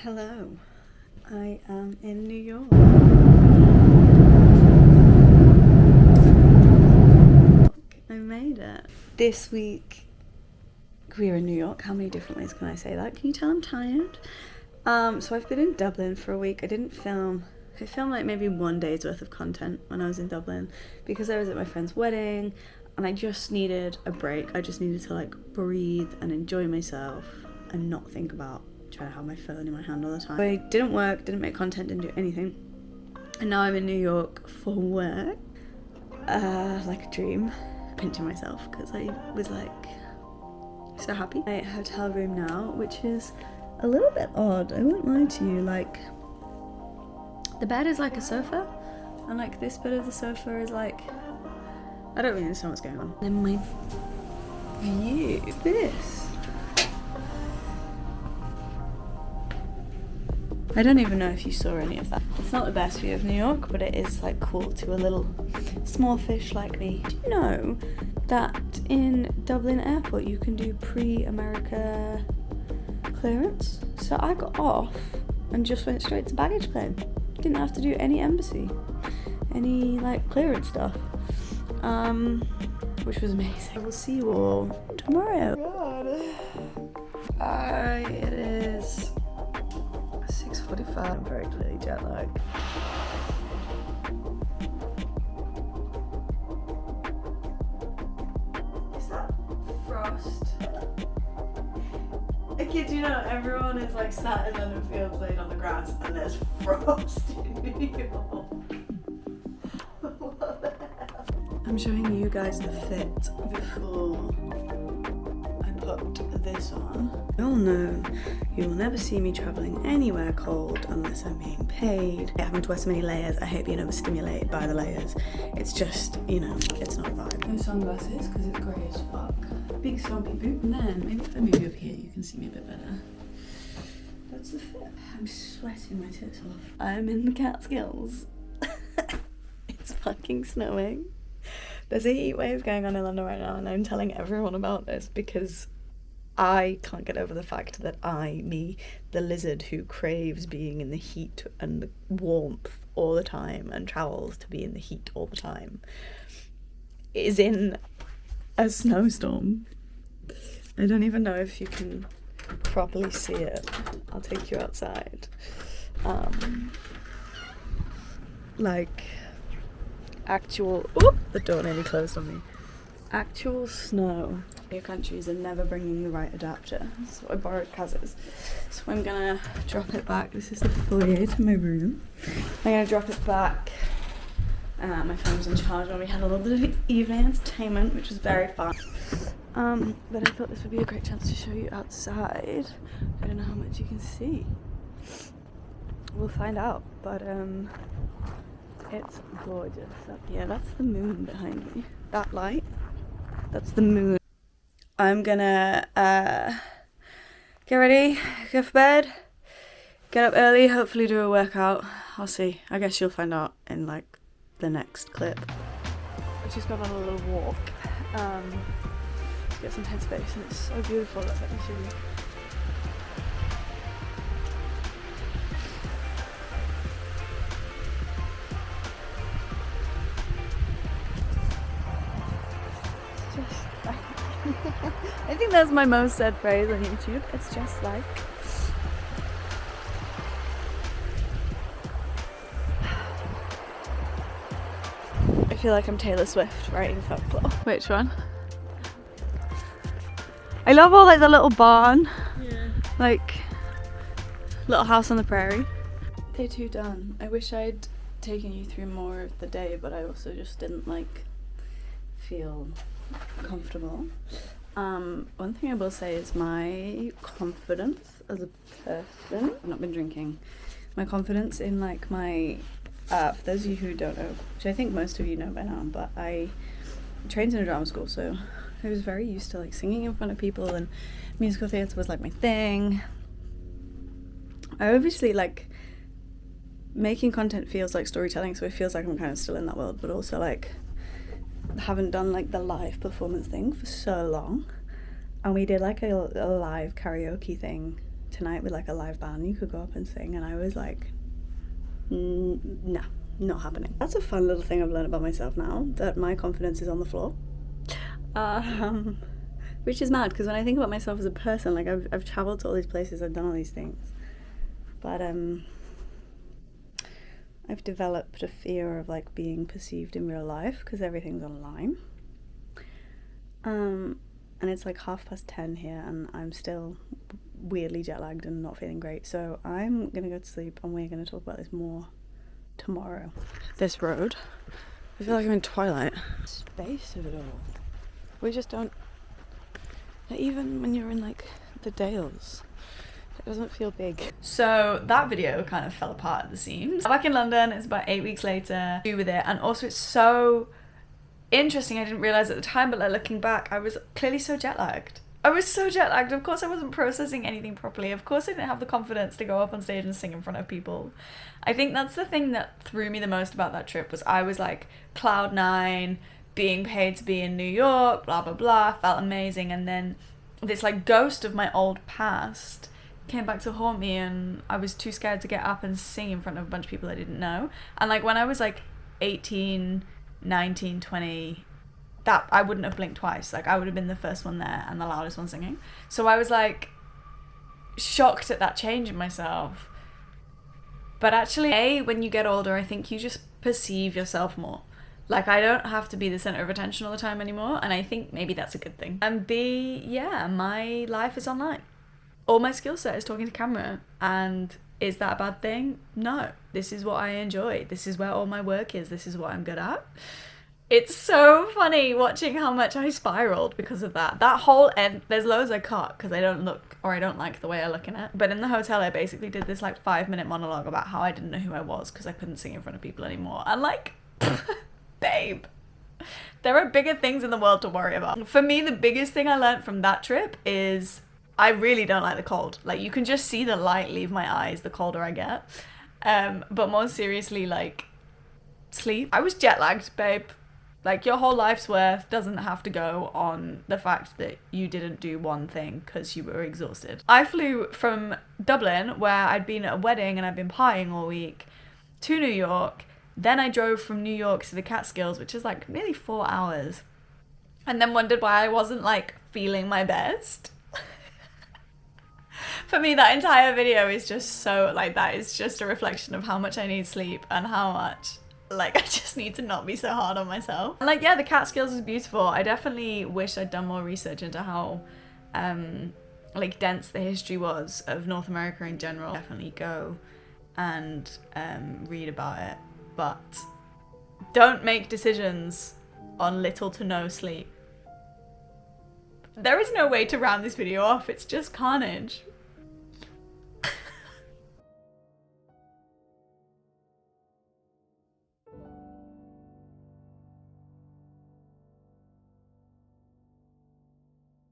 Hello, I am in New York. I made it. This week we're in New York. How many different ways can I say that? Can you tell I'm tired? So I've been in Dublin for a week. I filmed like maybe one day's worth of content when I was in Dublin because I was at my friend's wedding and I just needed a break. I just needed to like breathe and enjoy myself and not think about trying to have my phone in my hand all the time. I didn't work, didn't make content, didn't do anything. And now I'm in New York for work. Like a dream. Pinching myself because I was like so happy. My hotel room now, which is a little bit odd, I won't lie to you. Like, the bed is like a sofa and like this bit of the sofa is like, I don't really understand what's going on. And my view is this. I don't even know if you saw any of that. It's not the best view of New York, but it is like cool to a little small fish like me. Do you know that in Dublin Airport you can do pre-America clearance? So I got off and just went straight to baggage claim. Didn't have to do any embassy, any like clearance stuff, which was amazing. I will see you all tomorrow. God. It is 6:45. I'm very clearly jet lagged. Is that frost? I kid you not, everyone is like sat in London Fields laid on the grass and there's frost in New York. What the hell? I'm showing you guys the fit before I put this on. You all know you will never see me travelling anywhere cold unless I'm being paid. I haven't to wear so many layers. I hope you're never stimulated by the layers. It's just, you know, it's not a vibe. No sunglasses because it's grey as fuck. Big stompy boot. And then maybe if I move you up here you can see me a bit better. That's the fit. I'm sweating my tits off. I'm in the Catskills. It's fucking snowing. There's a heat wave going on in London right now and I'm telling everyone about this because I can't get over the fact that me, the lizard who craves being in the heat and the warmth all the time and travels to be in the heat all the time, is in a snowstorm. I don't even know if you can properly see it. I'll take you outside. Like actual, oop, the door nearly closed on me. Actual snow. Your countries are never bringing the right adapter. So I borrowed Kaz's. So I'm gonna drop it back. This is the foyer to my room. I'm gonna drop it back. My phone was in charge when we had a little bit of evening entertainment, which was very fun. But I thought this would be a great chance to show you outside. I don't know how much you can see. We'll find out, but it's gorgeous up here. That's the moon behind me. That light, that's the moon. I'm gonna get ready, go for bed, get up early, hopefully do a workout. I'll see. I guess you'll find out in like the next clip. I just got on a little walk to get some headspace and it's so beautiful. Let me show you. I think that's my most said phrase on YouTube. It's just like. I feel like I'm Taylor Swift writing folklore. Which one? I love all like the little barn. Yeah. Like little house on the prairie. Day 2 done. I wish I'd taken you through more of the day, but I also just didn't like feel comfortable. One thing I will say is my confidence as a person, I've not been drinking, my confidence in like my, for those of you who don't know, which I think most of you know by now, but I trained in a drama school, so I was very used to like singing in front of people and musical theatre was like my thing. I obviously like making content feels like storytelling, so it feels like I'm kind of still in that world, but also like haven't done like the live performance thing for so long, and we did like a live karaoke thing tonight with like a live band, you could go up and sing, and I was like, nah, not happening. That's a fun little thing I've learned about myself now, that my confidence is on the floor. Which is mad, because when I think about myself as a person, like I've traveled to all these places, I've done all these things, but I've developed a fear of like being perceived in real life because everything's online. And it's like 10:30 here, and I'm still weirdly jet lagged and not feeling great. So I'm gonna go to sleep, and we're gonna talk about this more tomorrow. This road, I feel like I'm in Twilight. Space of it all. We just don't. Even when you're in like the Dales, it doesn't feel big. So that video kind of fell apart at the seams. I'm back in London, it's about 8 weeks later, with it, and also it's so interesting, I didn't realise at the time, but like looking back, I was clearly so jet lagged. I was so jet lagged. Of course I wasn't processing anything properly. Of course I didn't have the confidence to go up on stage and sing in front of people. I think that's the thing that threw me the most about that trip, was I was like cloud nine, being paid to be in New York, blah blah blah, felt amazing, and then this like ghost of my old past came back to haunt me, and I was too scared to get up and sing in front of a bunch of people I didn't know. And like when I was like 18, 19, 20, that I wouldn't have blinked twice. Like I would have been the first one there and the loudest one singing. So I was like shocked at that change in myself. But actually, when you get older, I think you just perceive yourself more. Like I don't have to be the center of attention all the time anymore, and I think maybe that's a good thing. And B, yeah, my life is online. All my skill set is talking to camera, and is that a bad thing? No. This is what I enjoy. This is where all my work is. This is what I'm good at. It's so funny watching how much I spiraled because of that. That whole end, there's loads I cut because I don't look, or I don't like the way I look in it. But in the hotel, I basically did this like 5-minute monologue about how I didn't know who I was because I couldn't sing in front of people anymore. And like, babe, there are bigger things in the world to worry about. For me, the biggest thing I learned from that trip is I really don't like the cold. Like you can just see the light leave my eyes the colder I get. But more seriously, like sleep. I was jet lagged, babe. Like your whole life's worth doesn't have to go on the fact that you didn't do one thing because you were exhausted. I flew from Dublin, where I'd been at a wedding and I'd been partying all week, to New York. Then I drove from New York to the Catskills, which is like nearly 4 hours. And then wondered why I wasn't like feeling my best. For me, that entire video is just so like, that is just a reflection of how much I need sleep and how much like I just need to not be so hard on myself. And like, yeah, the Catskills is beautiful. I definitely wish I'd done more research into how like dense the history was of North America in general. Definitely go and read about it, but don't make decisions on little to no sleep. There is no way to round this video off. It's just carnage.